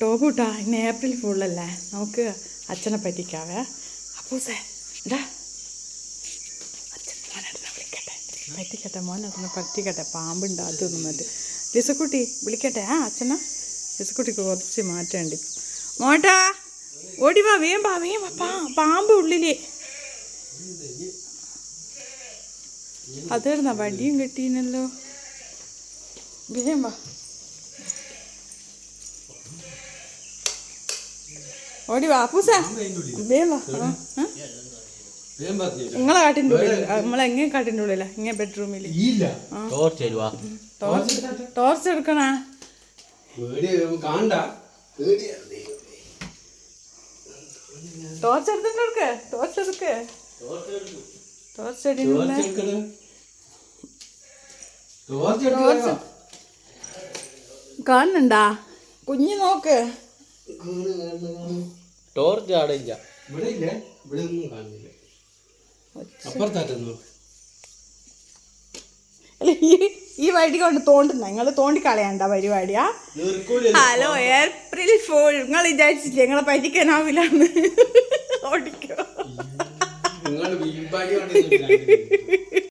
ടോബൂട്ടാ ഇന്ന് ഏപ്രിൽ ഫുള്ളല്ലേ, നമുക്ക് അച്ഛനെ പറ്റിക്കാവേ. അപ്പൂസേ ഇടാ, അച്ഛൻ മോനെ വിളിക്കട്ടെ, പറ്റിക്കട്ടെ, മോനെ പറ്റിക്കട്ടെ. പാമ്പുണ്ട് അതൊന്നും മറ്റേ ലിസക്കുട്ടി വിളിക്കട്ടെ. അച്ഛനാ ലിസക്കുട്ടിക്ക് കുറച്ച് മാറ്റേണ്ടി. മോട്ടാ ഓടിവാ, വേമ്പാ പാമ്പ് ഉള്ളില്. അതായിരുന്ന വടിയും കെട്ടീനല്ലോ, വേമ്പാ. ഓടി വാ അപ്പൂസ, വേമ്പാ. നിങ്ങളെ കാട്ടിൻ്റെ ഉള്ളിൽ, നമ്മളെങ്ങനെ കാട്ടിൻ്റെ ഉള്ളില, ഇങ്ങനെ ബെഡ്റൂമിൽ ടോർച്ച് എടുക്കണ. ടോർച്ച് എടുത്തിട്ട് ടോർച്ച് എടുക്ക്, ടോർച്ച് കാണുന്നുണ്ടാ കുഞ്ഞു, നോക്ക്. ടോർച്ച് ആടില്ല, ഇവിടെ ഇല്ല, ഇവിടെ ഒന്നും കാണുന്നില്ല. അപ്പുറത്തായിരുന്നു. ഈ വഴി കൊണ്ട് തോണ്ടുന്ന നിങ്ങൾ തോണ്ടിക്കളയണ്ട പരിപാടിയാ. ഹലോ ഏപ്രിൽ ഫുൾ, നിങ്ങൾ വിചാരിച്ചില്ലേ നിങ്ങളെ പറ്റിക്കാനാവില്ലെന്ന്? ഓടിക്കോ.